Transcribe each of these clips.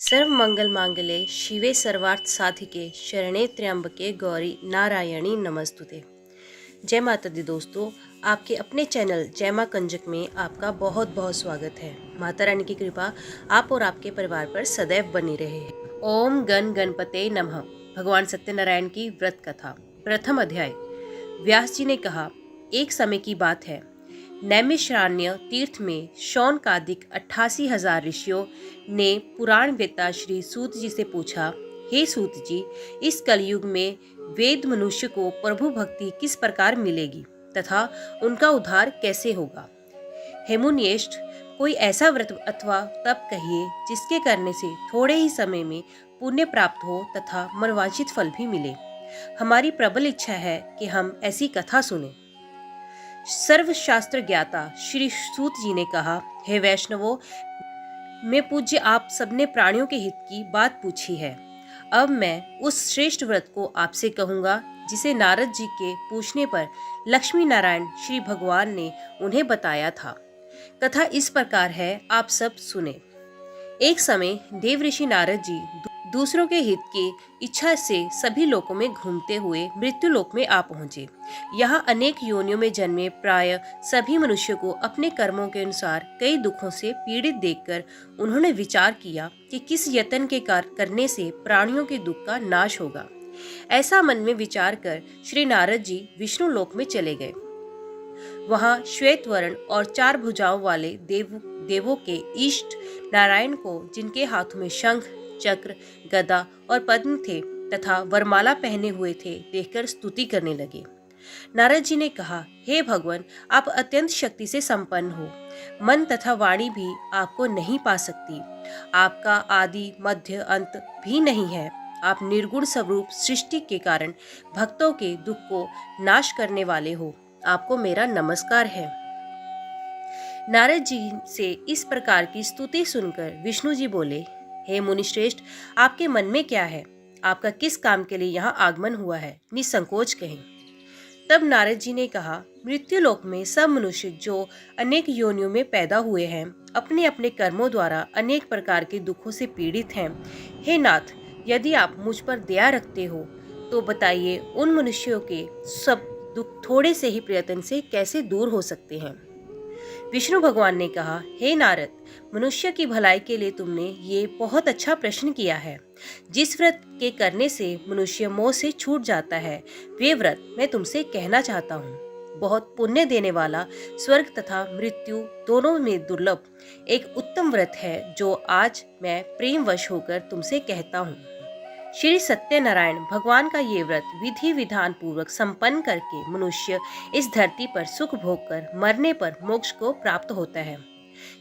सर्व मंगल मांगल्ये शिवे सर्वार्थ साधिके शरणे त्र्यंबके गौरी नारायणी नमस्तुते। जय माता दी दोस्तों, आपके अपने चैनल जय मां कंजक में आपका बहुत बहुत स्वागत है। माता रानी की कृपा आप और आपके परिवार पर सदैव बनी रहे। ओम गण गणपते नमः। भगवान सत्यनारायण की व्रत कथा। प्रथम अध्याय। व्यास जी ने कहा, एक समय की बात है, नैमिषारण्य तीर्थ में शौनकादिक 88,000 ऋषियों ने पुराण वेता श्री सूत जी से पूछा, हे सूत जी, इस कलयुग में वेद मनुष्य को प्रभु भक्ति किस प्रकार मिलेगी तथा उनका उद्धार कैसे होगा। हे मुनिश्रेष्ठ, कोई ऐसा व्रत अथवा तप कहिए जिसके करने से थोड़े ही समय में पुण्य प्राप्त हो तथा मनवांछित फल भी मिले। हमारी प्रबल इच्छा है कि हम ऐसी कथा सुने। सर्वशास्त्र ज्ञाता श्री सूत जी ने कहा, हे वैष्णवों, मैं पूज्य आप सबने प्राणियों के हित की बात पूछी है। अब मैं उस श्रेष्ठ व्रत को आपसे कहूंगा जिसे नारद जी के पूछने पर लक्ष्मी नारायण श्री भगवान ने उन्हें बताया था। कथा इस प्रकार है, आप सब सुने। एक समय देव ऋषि नारद जी दूसरों के हित की इच्छा से सभी लोकों में घूमते हुए मृत्यु लोक में आ पहुंचे। यहाँ अनेक योनियों में जन्मे प्राय सभी मनुष्यों को अपने कर्मों के अनुसार कई दुखों से पीड़ित देखकर उन्होंने विचार किया कि किस यत्न के कार्य करने से प्राणियों के दुख का नाश होगा। ऐसा मन में विचार कर श्री नारद जी विष्णु लोक में चले गए। वहाँ श्वेत वर्ण और 4 भुजाओं वाले देवों के इष्ट नारायण को, जिनके हाथों में शंख, चक्र, गदा और पद्म थे तथा वरमाला पहने हुए थे, देखकर स्तुति करने लगे। नारद जी ने कहा, हे भगवान, आप अत्यंत शक्ति से संपन्न हो। मन तथा वाणी भी आपको नहीं पा सकती। आपका आदि मध्य अंत भी नहीं है। आप निर्गुण स्वरूप सृष्टि के कारण भक्तों के दुख को नाश करने वाले हो। आपको मेरा नमस्कार है। नारद जी से इस प्रकार की स्तुति सुनकर विष्णु जी बोले, हे मुनिश्रेष्ठ, आपके मन में क्या है? आपका किस काम के लिए यहाँ आगमन हुआ है? निसंकोच कहें। तब नारद जी ने कहा, मृत्यु लोक में सब मनुष्य जो अनेक योनियों में पैदा हुए हैं, अपने अपने कर्मों द्वारा अनेक प्रकार के दुखों से पीड़ित हैं। हे नाथ, यदि आप मुझ पर दया रखते हो तो बताइए, उन मनुष्यों के सब दुख थोड़े से ही प्रयत्न से कैसे दूर हो सकते हैं। विष्णु भगवान ने कहा, हे नारद, मनुष्य की भलाई के लिए तुमने ये बहुत अच्छा प्रश्न किया है। जिस व्रत के करने से मनुष्य मोह से छूट जाता है, वे व्रत मैं तुमसे कहना चाहता हूँ। बहुत पुण्य देने वाला, स्वर्ग तथा मृत्यु दोनों में दुर्लभ एक उत्तम व्रत है, जो आज मैं प्रेमवश होकर तुमसे कहता हूँ। श्री सत्यनारायण भगवान का ये व्रत विधि विधान पूर्वक संपन्न करके मनुष्य इस धरती पर सुख भोग कर मरने पर मोक्ष को प्राप्त होता है।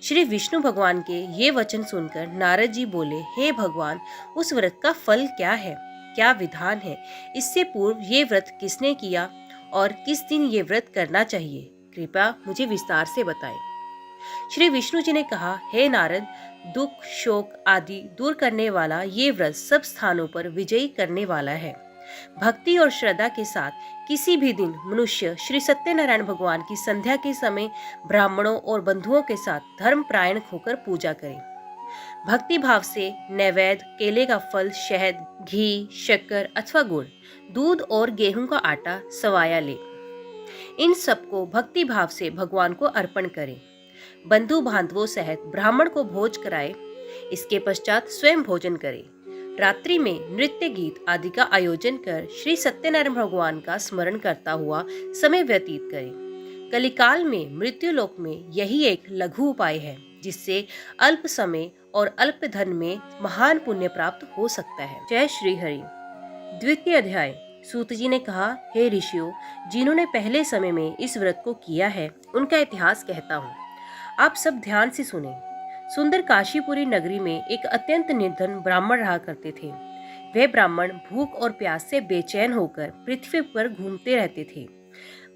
श्री विष्णु भगवान के ये वचन सुनकर नारद जी बोले, हे भगवान, उस व्रत का फल क्या है? क्या विधान है? इससे पूर्व ये व्रत किसने किया और किस दिन ये व्रत करना चाहिए? कृपया मुझे विस्तार से बताएं। श्री विष्णु जी ने कहा, हे नारद, दुख शोक आदि दूर करने वाला ये व्रत सब स्थानों पर विजयी करने वाला है। भक्ति और श्रद्धा के साथ किसी भी दिन मनुष्य श्री सत्यनारायण भगवान की संध्या के समय ब्राह्मणों और बंधुओं के साथ धर्म प्रायण होकर पूजा करे। भक्ति भाव से नैवेद्य, केले का फल, शहद, घी, शक्कर अथवा गुड़, दूध और गेहूं का आटा, सवाया ले। इन सबको भक्ति भाव से भगवान को अर्पण करें। बंधु बांधवों सहित ब्राह्मण को भोज कराए। इसके पश्चात स्वयं भोजन करे। रात्रि में नृत्य गीत आदि का आयोजन कर श्री सत्यनारायण भगवान का स्मरण करता हुआ समय व्यतीत करे। कलिकाल में मृत्यु लोक में यही एक लघु उपाय है, जिससे अल्प समय और अल्प धन में महान पुण्य प्राप्त हो सकता है। जय श्री हरि। द्वितीय अध्याय। सूत जी ने कहा, हे ऋषियों, जिन्होंने पहले समय में इस व्रत को किया है, उनका इतिहास कहता हूँ। आप सब ध्यान से सुने। सुंदर काशीपुरी नगरी में एक अत्यंत निर्धन ब्राह्मण रहा करते थे। वह ब्राह्मण भूख और प्यास से बेचैन होकर पृथ्वी पर घूमते रहते थे।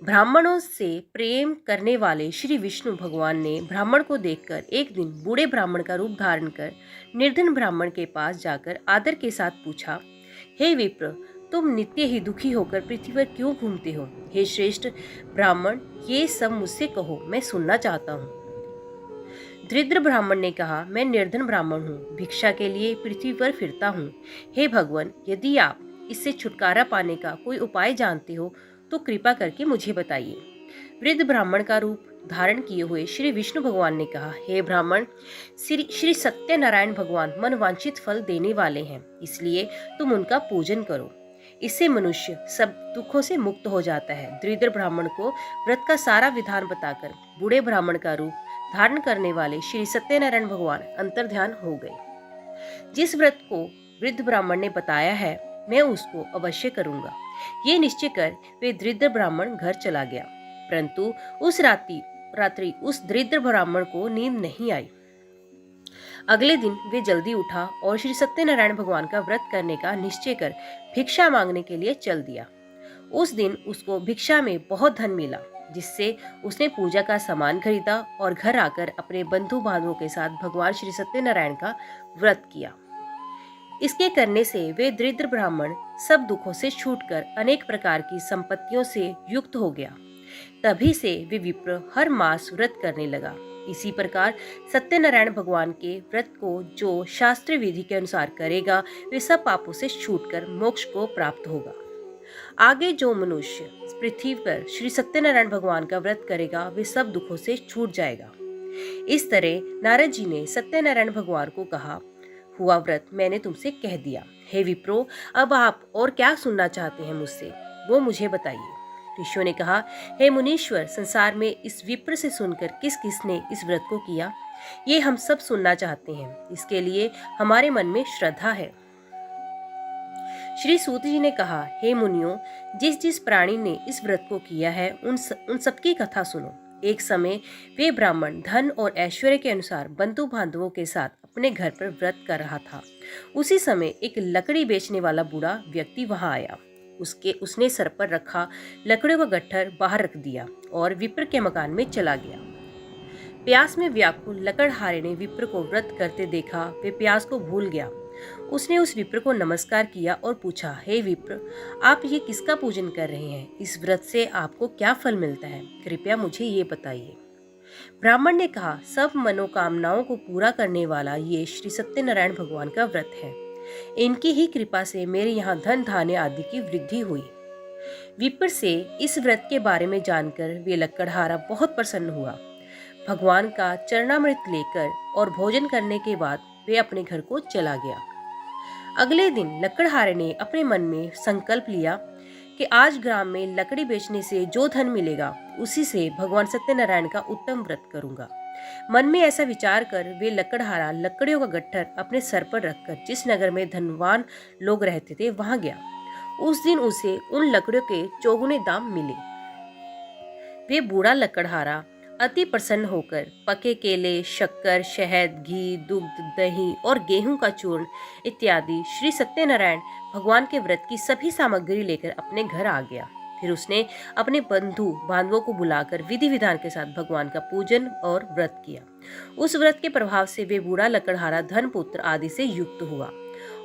ब्राह्मणों से प्रेम करने वाले श्री विष्णु भगवान ने ब्राह्मण को देखकर एक दिन बूढ़े ब्राह्मण का रूप धारण कर निर्धन ब्राह्मण के पास जाकर आदर के साथ पूछा, हे विप्र, तुम नित्य ही दुखी होकर पृथ्वी पर क्यों घूमते हो? हे श्रेष्ठ ब्राह्मण, ये सब मुझसे कहो, मैं सुनना चाहता हूँ। दरिद्र ब्राह्मण ने कहा, मैं निर्धन ब्राह्मण हूँ, भिक्षा के लिए पृथ्वी पर फिरता हूँ। हे भगवान, यदि आप इससे छुटकारा पाने का कोई उपाय जानते हो तो कृपा करके मुझे बताइए। वृद्ध ब्राह्मण का रूप धारण किए हुए श्री विष्णु भगवान ने कहा, हे ब्राह्मण, श्री सत्यनारायण भगवान मनवांछित फल देने वाले हैं, इसलिए तुम उनका पूजन करो। इससे मनुष्य सब दुखों से मुक्त हो जाता है। दरिद्र ब्राह्मण को व्रत का सारा विधान बताकर बूढ़े ब्राह्मण का रूप धारण करने वाले श्री सत्यनारायण भगवान अंतर्ध्यान हो गए। जिस व्रत को वृद्ध ब्राह्मण ने बताया है, मैं उसको अवश्य करूंगा। ये निश्चय कर वे दरिद्र ब्राह्मण घर चला गया। परंतु उस रात्रि उस दरिद्र ब्राह्मण को नींद नहीं आई। अगले दिन वे जल्दी उठा और श्री सत्यनारायण भगवान का व्रत करने का निश्चय कर भिक्षा मांगने के लिए चल दिया। उस दिन उसको भिक्षा में बहुत धन मिला, जिससे उसने पूजा का सामान खरीदा और घर आकर अपने बंधु बांधवों के साथ भगवान श्री सत्यनारायण का व्रत किया। इसके करने से वे दरिद्र ब्राह्मण सब दुखों से छूटकर अनेक प्रकार की संपत्तियों से युक्त हो गया। तभी से वे विप्र हर मास व्रत करने लगा। इसी प्रकार सत्यनारायण भगवान के व्रत को जो शास्त्र विधि के अनुसार करेगा, वे सब पापों से छूटकर मोक्ष को प्राप्त होगा। आगे जो मनुष्य पृथ्वी पर श्री सत्यनारायण भगवान का व्रत करेगा, वे सब दुखों से छूट जाएगा। इस तरह नारद जी ने सत्यनारायण भगवान को कहा, हुआ व्रत मैंने तुमसे कह दिया। हे विप्रो, अब आप और क्या सुनना चाहते हैं मुझसे, वो मुझे बताइए। ऋषियों ने कहा, हे मुनीश्वर, संसार में इस विप्र से सुनकर किस किसने इस व्रत को किया, ये हम सब सुनना चाहते हैं। इसके लिए हमारे मन में श्रद्धा है। श्री सूत जी ने कहा, हे मुनियों, जिस जिस प्राणी ने इस व्रत को किया है, उन सबकी कथा सुनो। एक समय वे ब्राह्मण धन और ऐश्वर्य के अनुसार बंधु बांधवों के साथ अपने घर पर व्रत कर रहा था। उसी समय एक लकड़ी बेचने वाला बूढ़ा व्यक्ति वहां आया। उसने सर पर रखा लकड़ियों का गट्ठर बाहर रख दिया और विप्र के मकान में चला गया। प्यास में व्याकुल लकड़हारे ने विप्र को व्रत करते देखा। वे प्यास को भूल गया। उसने उस विप्र को नमस्कार किया और पूछा, हे विप्र, आप ये किसका पूजन कर रहे हैं? इस व्रत से आपको क्या फल मिलता है? कृपया मुझे ये बताइए। ब्राह्मण ने कहा, सब मनोकामनाओं को पूरा करने वाला ये श्री सत्यनारायण भगवान का व्रत है। इनकी ही कृपा से मेरे यहाँ धन धान्य आदि की वृद्धि हुई। विप्र से इस व्रत के बारे में जानकर वे लकड़हारा बहुत प्रसन्न हुआ। भगवान का चरणामृत लेकर और भोजन करने के बाद वे अपने घर को चला गया। अगले दिन लकड़हारे ने अपने मन में संकल्प लिया कि आज ग्राम में लकड़ी बेचने से जो धन मिलेगा, उसी से भगवान सत्यनारायण का उत्तम व्रत करूंगा। मन में ऐसा विचार कर वे लकड़हारा लकड़ियों का गट्ठर अपने सर पर रखकर जिस नगर में धनवान लोग रहते थे वहां गया। उस दिन उसे उन लकड़ियों के चौगुने दाम मिले। वे बूढ़ा लकड़हारा अति प्रसन्न होकर पके केले, शक्कर, शहद, घी, दुग्ध, दही और गेहूं का चूर्ण इत्यादि श्री सत्यनारायण भगवान के व्रत की सभी सामग्री लेकर अपने घर आ गया। फिर उसने अपने बंधु बांधवों को बुलाकर विधि विधान के साथ भगवान का पूजन और व्रत किया। उस व्रत के प्रभाव से वे बूढ़ा लकड़हारा धन पुत्र आदि से युक्त हुआ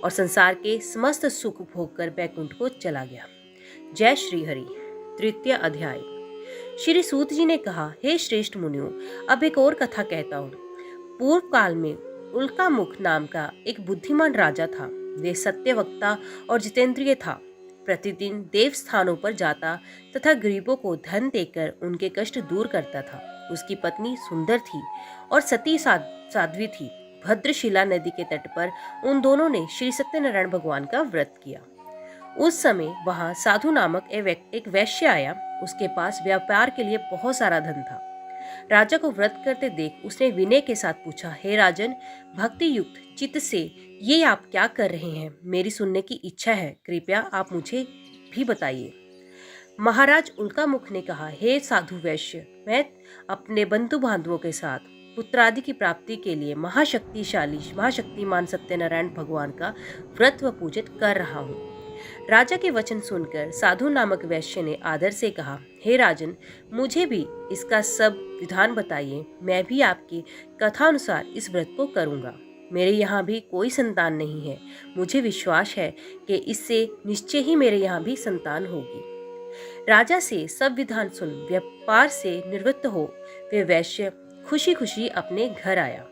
और संसार के समस्त सुख भोग कर बैकुंठ को चला गया। जय श्री हरि। तृतीय अध्याय। श्री सूत जी ने कहा, हे श्रेष्ठ मुनियों, अब एक और कथा कहता हूँ। पूर्व काल में उल्कामुख नाम का एक बुद्धिमान राजा था। वे सत्यवक्ता और जितेंद्रिय था। प्रतिदिन देव स्थानों पर जाता तथा गरीबों को धन देकर उनके कष्ट दूर करता था। उसकी पत्नी सुंदर थी और सती साध्वी थी। भद्रशिला नदी के तट पर उन दोनों ने श्री सत्यनारायण भगवान का व्रत किया। उस समय वहां साधु नामक एक वैश्य आया। उसके पास व्यापार के लिए बहुत सारा धन था। राजा को व्रत करते देख उसने विनय के साथ पूछा, हे राजन, भक्ति युक्त चित्त से ये आप क्या कर रहे हैं? मेरी सुनने की इच्छा है, कृपया आप मुझे भी बताइए। महाराज उल्कामुख ने कहा, हे साधु वैश्य, मैं अपने बंधु बांधवों के साथ पुत्रादि की प्राप्ति के लिए महाशक्तिमान सत्यनारायण भगवान का व्रत व पूजन कर रहा हूँ। राजा के वचन सुनकर साधु नामक वैश्य ने आदर से कहा, हे राजन, मुझे भी इसका सब विधान बताइए। मैं भी आपकी कथा अनुसार इस व्रत को करूंगा। मेरे यहाँ भी कोई संतान नहीं है। मुझे विश्वास है कि इससे निश्चय ही मेरे यहाँ भी संतान होगी। राजा से सब विधान सुन व्यापार से निवृत्त हो वे वैश्य खुशी खुशी अपने घर आया।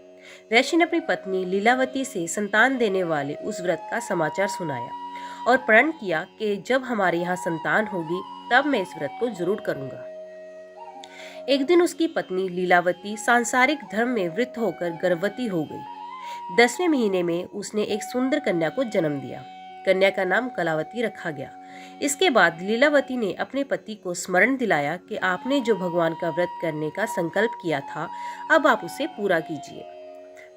वैश्य ने अपनी पत्नी लीलावती से संतान देने वाले उस व्रत का समाचार सुनाया और प्रण किया कि जब हमारे यहाँ संतान होगी तब मैं इस व्रत को जरूर करूंगा। एक दिन उसकी पत्नी लीलावती सांसारिक धर्म में वृत होकर गर्भवती हो गई। 10वें महीने में उसने एक सुंदर कन्या को जन्म दिया। कन्या का नाम कलावती रखा गया। इसके बाद लीलावती ने अपने पति को स्मरण दिलाया कि आपने जो भगवान का व्रत करने का संकल्प किया था, अब आप उसे पूरा कीजिए।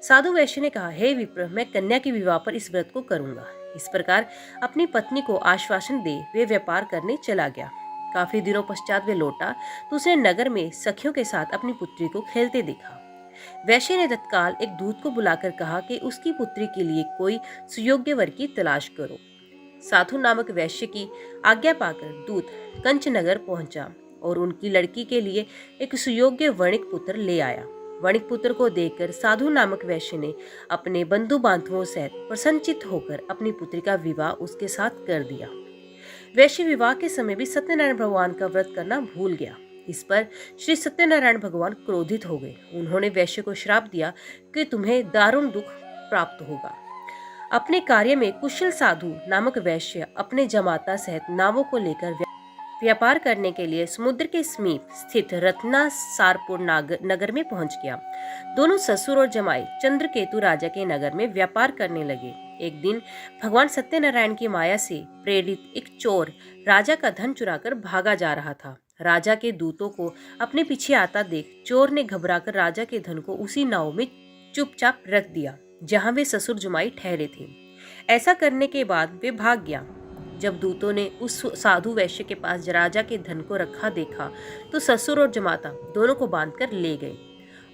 साधु वैश्य ने कहा, हे विप्र, मैं कन्या के विवाह पर इस व्रत को करूंगा। इस प्रकार अपनी पत्नी को आश्वासन दे वे व्यापार करने चला गया। काफी दिनों पश्चात वे लौटा तो उसने नगर में सखियों के साथ अपनी पुत्री को खेलते देखा। वैश्य ने तत्काल एक दूत को बुलाकर कहा कि उसकी पुत्री के लिए कोई सुयोग्य वर की तलाश करो। साधु नामक वैश्य की आज्ञा पाकर दूत कंचनगर पहुंचा और उनकी लड़की के लिए एक सुयोग्य वणिक पुत्र ले आया। वणिक पुत्र को देखकर साधु नामक वैश्य ने अपने बंधु बांधवों सहित प्रसन्नचित्त होकर अपनी पुत्री का विवाह उसके साथ कर दिया। वैश्य विवाह के समय भी सत्यनारायण भगवान का व्रत करना भूल गया। इस पर श्री सत्यनारायण भगवान क्रोधित हो गए। उन्होंने वैश्य को श्राप दिया कि तुम्हें दारुण दुख प्राप्त होगा। अपने कार्य में कुशल साधु नामक वैश्य अपने जमाता सहित नावों को लेकर व्यापार करने के लिए समुद्र के समीप स्थित रत्नासारपुर नगर में पहुंच गया। दोनों ससुर और जमाई चंद्रकेतु राजा के नगर में व्यापार करने लगे। एक दिन भगवान सत्यनारायण की माया से प्रेरित एक चोर राजा का धन चुराकर भागा जा रहा था। राजा के दूतों को अपने पीछे आता देख चोर ने घबराकर राजा के धन को उसी नाव में चुपचाप रख दिया जहां वे ससुर जमाई ठहरे थे। ऐसा करने के बाद वे भाग गया। जब दूतों ने उस साधु वैश्य के पास राजा के धन को रखा देखा तो ससुर और जमाता दोनों को बांधकर ले गए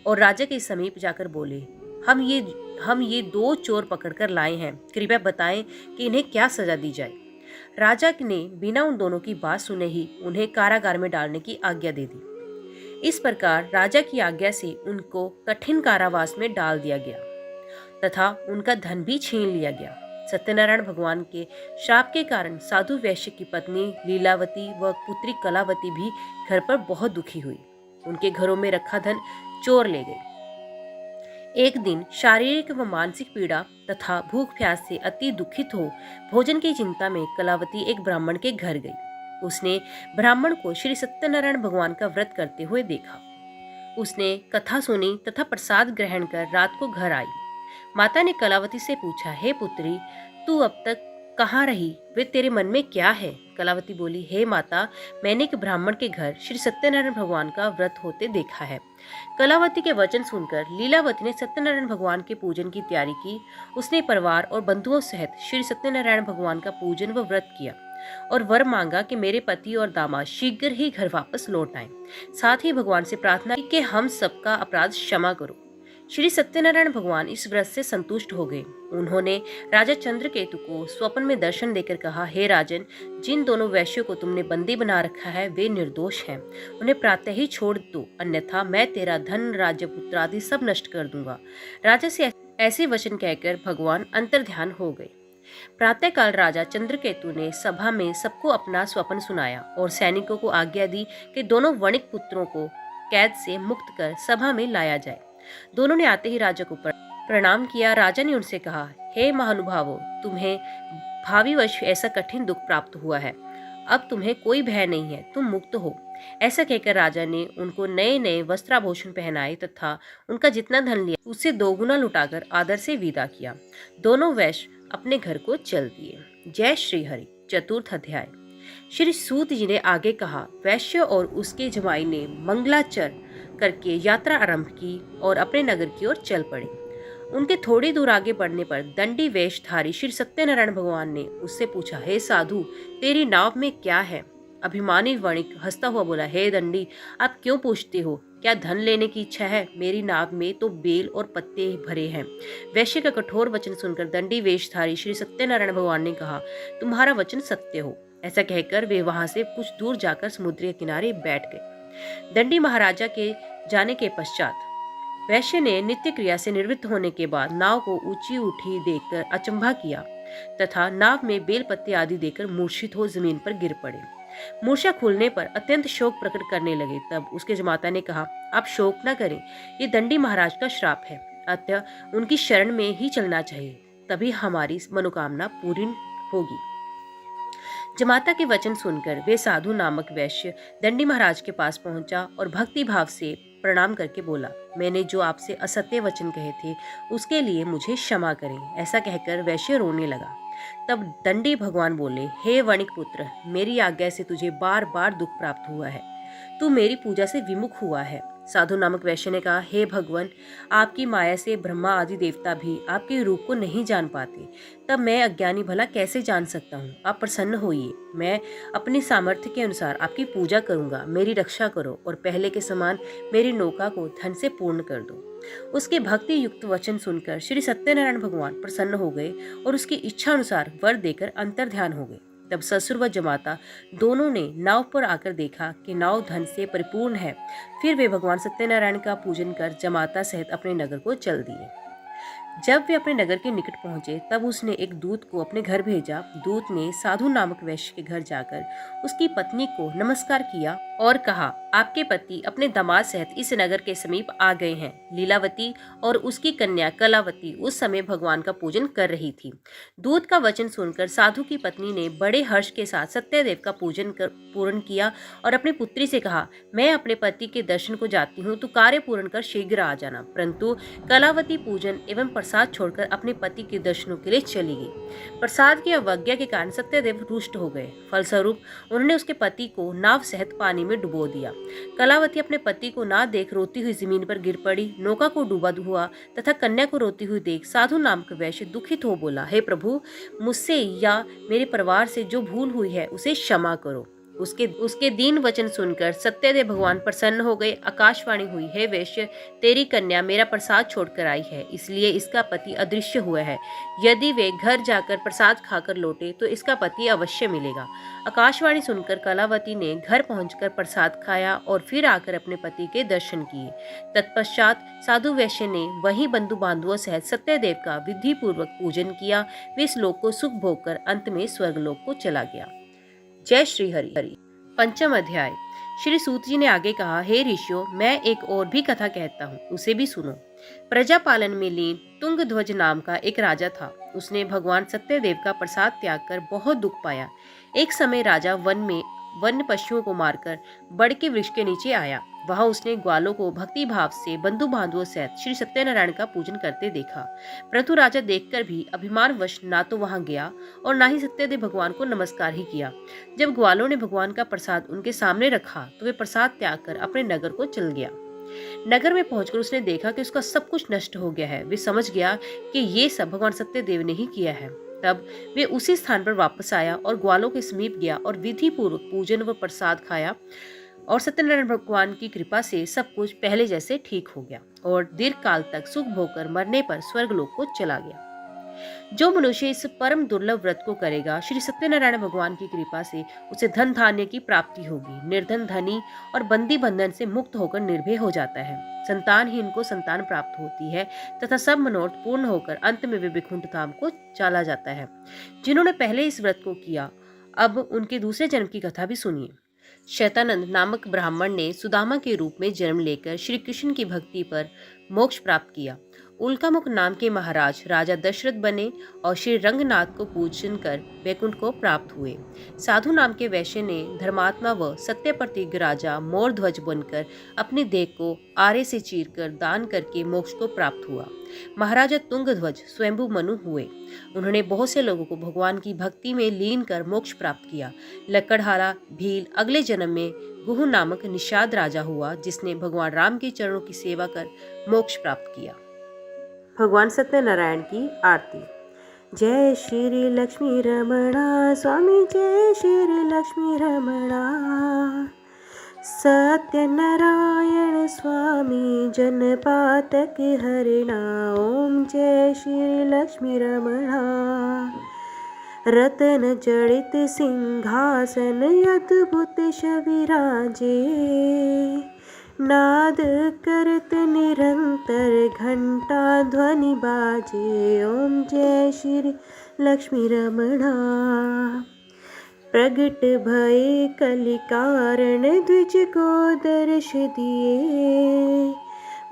और राजा के समीप जाकर बोले, हम ये दो चोर पकड़कर लाए हैं, कृपया बताएं कि इन्हें क्या सजा दी जाए। राजा ने बिना उन दोनों की बात सुने ही उन्हें कारागार में डालने की आज्ञा दे दी। इस प्रकार राजा की आज्ञा से उनको कठिन कारावास में डाल दिया गया तथा उनका धन भी छीन लिया गया। सत्यनारायण भगवान के श्राप के कारण साधु वैश्य की पत्नी लीलावती व पुत्री कलावती भी घर पर बहुत दुखी हुई। उनके घरों में रखा धन चोर ले गए। एक दिन शारीरिक व मानसिक पीड़ा तथा भूख प्यास से अति दुखित हो भोजन की चिंता में कलावती एक ब्राह्मण के घर गई। उसने ब्राह्मण को श्री सत्यनारायण भगवान का व्रत करते हुए देखा। उसने कथा सुनी तथा प्रसाद ग्रहण कर रात को घर आई। माता ने कलावती से पूछा, हे पुत्री, तू अब तक कहाँ रही? वे तेरे मन में क्या है? कलावती बोली, हे माता, मैंने एक ब्राह्मण के घर श्री सत्यनारायण भगवान का व्रत होते देखा है। कलावती के वचन सुनकर लीलावती ने सत्यनारायण भगवान के पूजन की तैयारी की। उसने परिवार और बंधुओं सहित श्री सत्यनारायण भगवान का पूजन व व्रत किया और वर मांगा कि मेरे पति और दामाद शीघ्र ही घर वापस लौट आएं। साथ ही भगवान से प्रार्थना की कि हम सबका अपराध क्षमा करो। श्री सत्यनारायण भगवान इस व्रत से संतुष्ट हो गए। उन्होंने राजा चंद्रकेतु को स्वप्न में दर्शन देकर कहा, हे राजन, जिन दोनों वैश्यों को तुमने बंदी बना रखा है वे निर्दोष हैं। उन्हें प्रातः ही छोड़ दो, अन्यथा मैं तेरा धन, राज्य, पुत्र आदि सब नष्ट कर दूंगा। राजा से ऐसे वचन कहकर भगवान अंतर्ध्यान हो गए। प्रातःकाल राजा चंद्रकेतु ने सभा में सबको अपना स्वप्न सुनाया और सैनिकों को आज्ञा दी कि दोनों वणिक पुत्रों को कैद से मुक्त कर सभा में लाया जाए। दोनों ने आते ही राजा को प्रणाम किया। राजा ने उनसे कहा, हे महानुभावों, तुम्हें भावीवश ऐसा कठिन दुख प्राप्त हुआ है। अब तुम्हें कोई भय नहीं है, तुम मुक्त हो। ऐसा कहकर राजा ने उनको नए नए वस्त्राभूषण पहनाए तथा उनका जितना धन लिया उससे दोगुना लुटाकर आदर से विदा किया। दोनों वैश्य अपने घर को चल दिए। जय श्री हरि। चतुर्थ अध्याय। श्री सूत जी ने आगे कहा, वैश्य और उसके जमाई ने मंगलाचर करके यात्रा आरंभ की और अपने नगर की ओर चल पड़े। उनके थोड़ी दूर आगे बढ़ने पर दंडी वेशधारी श्री सत्यनारायण भगवान ने उससे पूछा, हे साधु, तेरी नाव में क्या है? अभिमानी वणिक हंसता हुआ बोला, हे दंडी, आप क्यों पूछते हो? क्या धन लेने की इच्छा है? मेरी नाव में तो बेल और पत्ते भरे हैं। वैश्य का कठोर वचन सुनकर दंडी वेशधारी श्री सत्यनारायण भगवान ने कहा, तुम्हारा वचन सत्य हो। ऐसा कहकर वे वहां से कुछ दूर जाकर समुद्र के किनारे बैठ गए। दंडी महाराजा के जाने के पश्चात वैश्य ने नित्य क्रिया से निवृत्त होने के बाद नाव को ऊंची उठी देखकर अचंभा किया तथा नाव में बेल पत्ते आदि देकर मूर्छित हो जमीन पर गिर पड़े। मूर्छा खुलने पर अत्यंत शोक प्रकट करने लगे। तब उसके जमाता ने कहा, आप शोक न करें, ये दंडी महाराज का श्राप है, अतः उनकी शरण में ही चलना चाहिए, तभी हमारी मनोकामना पूरी होगी। जमाता के वचन सुनकर वे साधु नामक वैश्य दंडी महाराज के पास पहुंचा और भक्ति भाव से प्रणाम करके बोला, मैंने जो आपसे असत्य वचन कहे थे उसके लिए मुझे क्षमा करें। ऐसा कहकर वैश्य रोने लगा। तब दंडी भगवान बोले, हे वणिक पुत्र, मेरी आज्ञा से तुझे बार बार दुख प्राप्त हुआ है, तू मेरी पूजा से विमुख हुआ है। साधु नामक वैश्य ने कहा, हे भगवान, आपकी माया से ब्रह्मा आदि देवता भी आपके रूप को नहीं जान पाते, तब मैं अज्ञानी भला कैसे जान सकता हूँ। आप प्रसन्न होइए, मैं अपनी सामर्थ्य के अनुसार आपकी पूजा करूंगा, मेरी रक्षा करो और पहले के समान मेरी नौका को धन से पूर्ण कर दो। उसके भक्ति युक्त वचन सुनकर श्री सत्यनारायण भगवान प्रसन्न हो गए और उसकी इच्छा अनुसार वर देकर अंतर्ध्यान हो गए। तब ससुर व जमाता दोनों ने नाव पर आकर देखा कि नाव धन से परिपूर्ण है। फिर वे भगवान सत्यनारायण का पूजन कर जमाता सहित अपने नगर को चल दिए। जब वे अपने नगर के निकट पहुंचे तब उसने एक दूत को अपने घर भेजा। दूत ने साधु नामक वैश्य के घर जाकर उसकी पत्नी को नमस्कार किया और कहा, आपके पति अपने दामाद सहित इस नगर के समीप आ गए हैं। लीलावती और उसकी कन्या कलावती उस समय भगवान का पूजन कर रही थी। दूत का वचन सुनकर साधु की पत्नी ने बड़े हर्ष के साथ सत्यदेव का पूजन पूर्ण किया और अपनी पुत्री से कहा, मैं अपने पति के दर्शन को जाती हूँ, तो कार्य पूर्ण कर शीघ्र आ जाना। परंतु कलावती पूजन एवं प्रसाद छोड़कर अपने पति के दर्शनों के लिए चली गई। प्रसाद की अवज्ञा के कारण सत्यदेव रुष्ट हो गए। फलस्वरूप उन्होंने उसके पति को नाव सहित पानी में डुबो दिया। कलावती अपने पति को ना देख रोती हुई जमीन पर गिर पड़ी। नौका को डूबा हुआ तथा कन्या को रोती हुई देख साधु नामक वैश्य दुखित हो बोला, हे प्रभु, मुझसे या मेरे परिवार से जो भूल हुई है उसे क्षमा करो। उसके दीन वचन सुनकर सत्यदेव भगवान प्रसन्न हो गए। आकाशवाणी हुई, हे वैश्य, तेरी कन्या मेरा प्रसाद छोड़कर आई है, इसलिए इसका पति अदृश्य हुआ है। यदि वे घर जाकर प्रसाद खाकर लौटे तो इसका पति अवश्य मिलेगा। आकाशवाणी सुनकर कलावती ने घर पहुंचकर प्रसाद खाया और फिर आकर अपने पति के दर्शन किए। तत्पश्चात साधु वैश्य ने वहीं बंधु बांधवों सहित सत्यदेव का विधि पूर्वक पूजन किया। वे इस लोक को सुख भोग कर अंत में स्वर्गलोक को चला गया। जय श्री हरि। पंचम अध्याय। श्री सूत जी ने आगे कहा, हे ऋषियों, मैं एक और भी कथा कहता हूँ, उसे भी सुनो। प्रजा पालन में लीन तुंगध्वज नाम का एक राजा था। उसने भगवान सत्यदेव का प्रसाद त्याग कर बहुत दुख पाया। एक समय राजा वन्य पशुओं को मारकर बड़ के वृक्ष के नीचे आया। वहां उसने ग्वालों को भक्ति भाव से बंधु बांधवों सहित श्री सत्यनारायण का पूजन करते देखा। परंतु राजा देखकर भी अभिमानवश ना तो वहां गया और ना ही सत्यदेव भगवान को नमस्कार ही किया। जब ग्वालों ने भगवान का प्रसाद उनके सामने रखा तो वे प्रसाद त्याग कर अपने नगर को चल गया। नगर में पहुंचकर उसने देखा कि उसका सब कुछ नष्ट हो गया है। वे समझ गया कि ये सब भगवान सत्यदेव ने ही किया है। तब वे उसी स्थान पर वापस आया और ग्वालों के समीप गया और विधि पूर्वक पूजन व प्रसाद खाया और सत्यनारायण भगवान की कृपा से सब कुछ पहले जैसे ठीक हो गया और दीर्घ काल तक सुख भोगकर मरने पर स्वर्गलोक को चला गया। जो मनुष्य इस परम दुर्लभ व्रत को करेगा, श्री सत्यनारायण भगवान की कृपा से उसे धन धान्य की प्राप्ति होगी। निर्धन धनी और बंदी बंधन से मुक्त होकर निर्भय हो जाता है। संतानहीन को संतान प्राप्त होती है तथा सब मनोरथ पूर्ण होकर अंत में वे वैकुंठ धाम को चला जाता है। जिन्होंने पहले इस व्रत को किया, अब उनके दूसरे जन्म की कथा भी सुनिए। शैतानंद नामक ब्राह्मण ने सुदामा के रूप में जन्म लेकर श्री कृष्ण की भक्ति पर मोक्ष प्राप्त किया। उल्कामुख नाम के महाराज राजा दशरथ बने और श्री रंगनाथ को पूजन कर वैकुंठ को प्राप्त हुए। साधु नाम के वैश्य ने धर्मात्मा व सत्यप्रतिज्ञ राजा मोरध्वज बनकर अपनी देह को आरे से चीरकर दान करके मोक्ष को प्राप्त हुआ। महाराजा तुंगध्वज स्वयंभू मनु हुए। उन्होंने बहुत से लोगों को भगवान की भक्ति में लीन कर मोक्ष प्राप्त किया। लकड़हारा भील अगले जन्म में गुहु नामक निषाद राजा हुआ, जिसने भगवान राम के चरणों की सेवा कर मोक्ष प्राप्त किया। भगवान सत्यनारायण की आरती। जय श्री लक्ष्मी रमणा स्वामी, जय श्री लक्ष्मी रमणा। सत्यनारायण स्वामी जनपातक हरिणा, ओम जय श्री लक्ष्मी रमणा। रतन जड़ित सिंहासन अद्भुत शविराजे, नाद करत निरंतर घंटा ध्वनि बाजे, ओम जय श्री लक्ष्मी रमणा। प्रगट भये कलि कारण द्विज को दर्श दिए।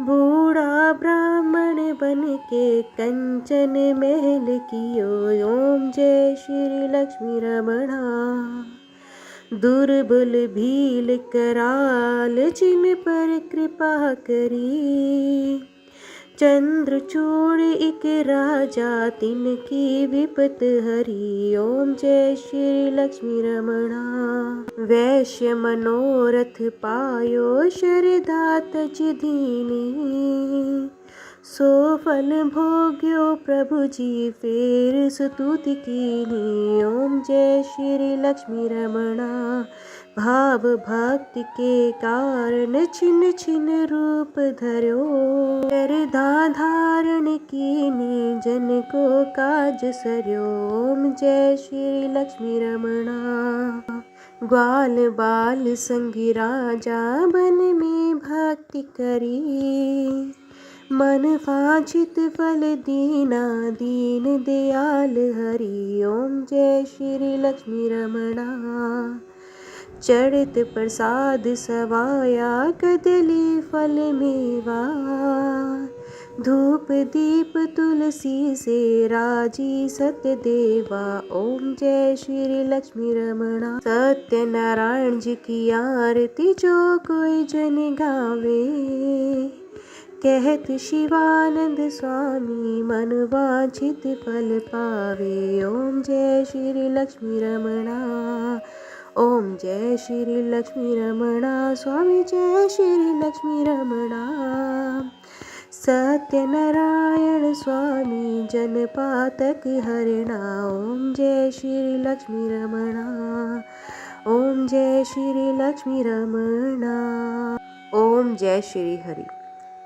बूढ़ा ब्राह्मण बन के कंचन महल कियो। ओम जय श्री लक्ष्मी रमणा। दुर्बल भील कराल जिन पर कृपा करी। चंद्रचूड़ एक राजा तिनकी विपत हरी। ओम जय श्री लक्ष्मी रमणा। वैश्य मनोरथ पायो शरदा तज दीनी। सो फल भोग्यो प्रभु जी फेर स्तुति कीनी। ओम जय श्री लक्ष्मी रमणा। भाव भक्ति के कारण छिन छिन रूप धर्यो। शरदा धारण कीनी जन को काज सर्यो। ओम जय श्री लक्ष्मी रमणा। ग्वाल बाल संगी राजा बन में भक्ति करी। मन वांछित फल दीना दीन दयाल हरि। ओम जय श्री लक्ष्मी रमणा। चढ़त प्रसाद सवाया कदली फल मेवा। धूप दीप तुलसी से राजी सत्य देवा। ओम जय श्री लक्ष्मी रमणा। सत्य नारायण जी की आरती जो कोई जन गावे। कहत शिवानंद स्वामी मन वांछित फल पावे। ओम जय श्री लक्ष्मी रमणा। ओम जय श्री लक्ष्मी रमणा। स्वामी जय श्री लक्ष्मी रमणा। सत्यनारायण स्वामी जन पातक हरणा। ओम जय श्री लक्ष्मी रमणा। ओम जय श्री लक्ष्मी रमणा। ओम जय श्री हरि।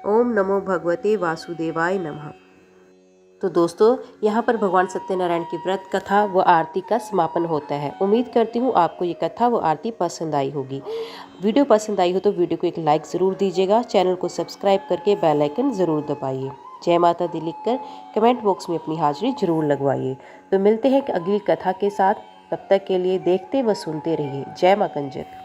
ओम नमो भगवते वासुदेवाय नमः। तो दोस्तों, यहाँ पर भगवान सत्यनारायण की व्रत कथा व आरती का समापन होता है। उम्मीद करती हूँ आपको ये कथा व आरती पसंद आई होगी। वीडियो पसंद आई हो तो वीडियो को एक लाइक ज़रूर दीजिएगा। चैनल को सब्सक्राइब करके बेल आइकन ज़रूर दबाइए। जय माता दी लिखकर कमेंट बॉक्स में अपनी हाजिरी जरूर लगवाइए। तो मिलते हैं अगली कथा के साथ। तब तक के लिए देखते व सुनते रहिए। जय मां कंजक।